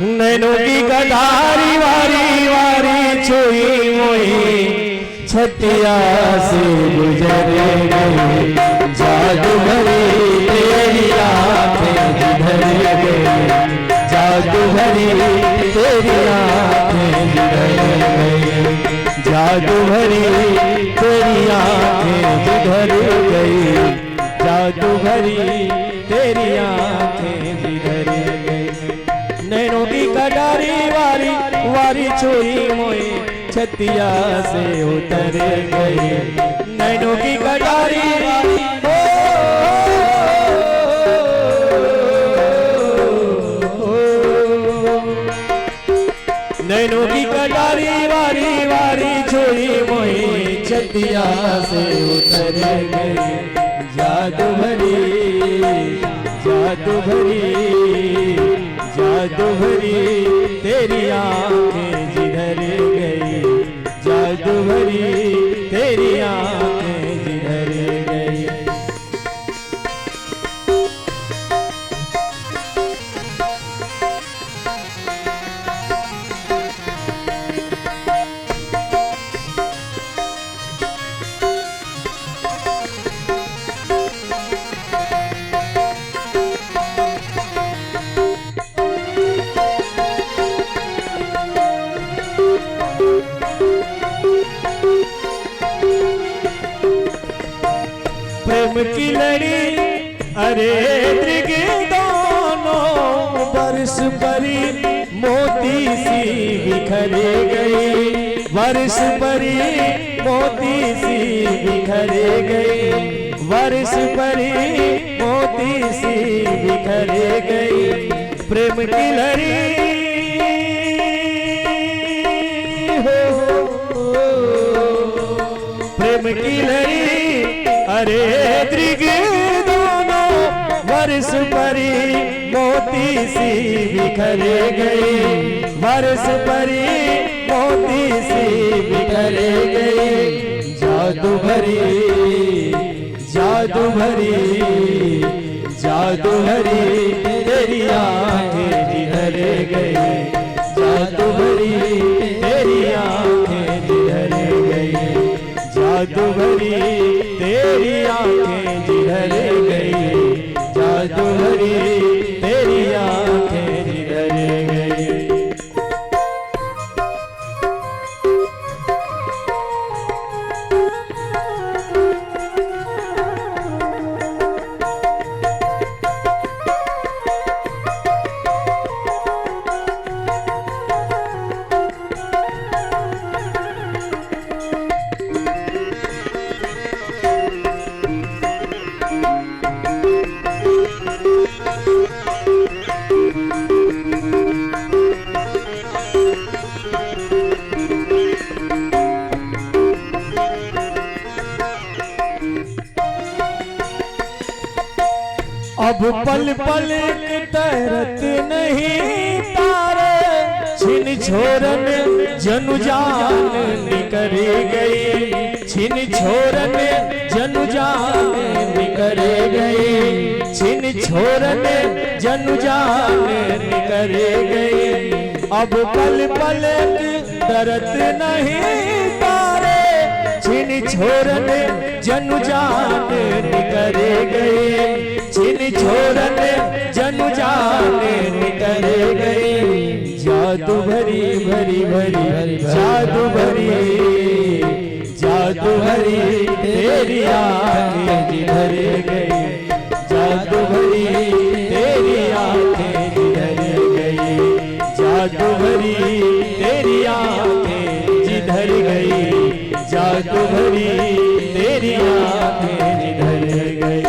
नैनों की कटारी वारी वारी छुई मोई छतिया से गुजर गई। जादू भरी तेरी आँखें जिधर गई, जादू भरी तेरी आँखें जिधर गई, जादू भरी तेरी आँखें जिधर गई, जादू भरी तेरी आँखें जिधर गई। नैनों की कटारी वारी वारी छुई मोई छतिया से उतर गई। नैनों की कटारी नैनों की कटारी वारी वारी छुई मोई छतिया से उतर गई। जादू भरी जादू भरी जादू भरी तेरी आँखें जिधर गई, जादू भरी तेरी आँखें जिधर गई। प्रेम की लड़ी अरे दृग दोनों बरस परी मोती सी बिखर गई, वर्ष परी मोती सी बिखर गई, वर्ष परी मोती सी बिखर गई। प्रेम की लड़ी प्रेम की लड़ी अरे दृग दोनों वर्ष परी मोती सी बिखर गई, वर्ष परी मोती सी बिखर गई। जादू भरी जादू भरी जादू भरी तेरी आँखें जिधर गई, जादू भरी तेरी आँखें जिधर गई, जादू भरी तेरी आँखें जिधर गई, जादू भरी तेरी आँखें जिधर गई। अब पल पल तैरत नहीं तारे, छिन छोरन जनु जान निकर गई, छिन छोरन जनु जान निकर गई, छिन छोरन जनु जान निकर गई। अब पल पल तरत नहीं तारे, छिन छोरन जनु जान निकर गई, छिन छोरन जनु जान निकर गई। जादू भरी भरी भरी जादू भरी जादू भरी तेरी आँखें जिधर गई, जादू भरी तेरी आँखें जिधर गई, जादू भरी तेरी आँखें जिधर गई, जादू भरी तेरी आँखें जिधर गई।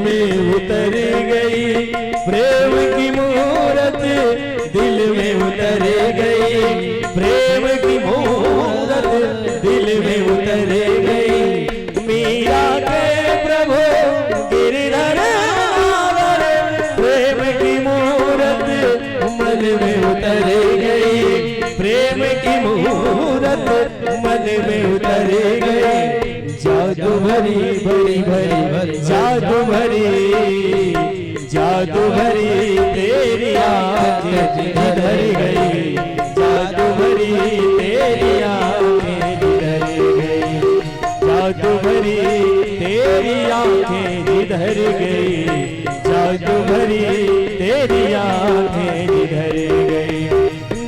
में उतर गई, प्रेम की मूरत दिल में उतर गई, प्रेम की मूरत दिल में उतर गई। मीरा के प्रभु गिरधर नावर, प्रेम की मूरत मन में उतर गई, प्रेम की मूरत मन में उतर गई। जादू भरी भरी भरी जादू भरी, जादू भरी तेरी आँखें जिधर गई, जादू भरी तेरी आँखें जिधर गई, जादू भरी तेरी आँखें जिधर गई, जादू भरी तेरी आँखें जिधर गई।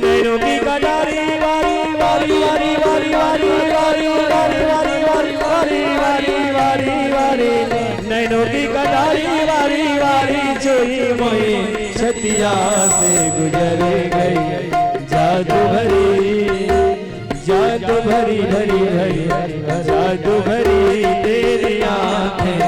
नैनों की कटारी वारी वारी वारी वारी वारी वारी वारी वारी वारी वारी वारी वारी, नैनों की कटारी वारी वारी चोरी मोही छतिया से गुजर गई। जादू भरी, जादू भरी भरी भरी, जादू भरी तेरी आँखें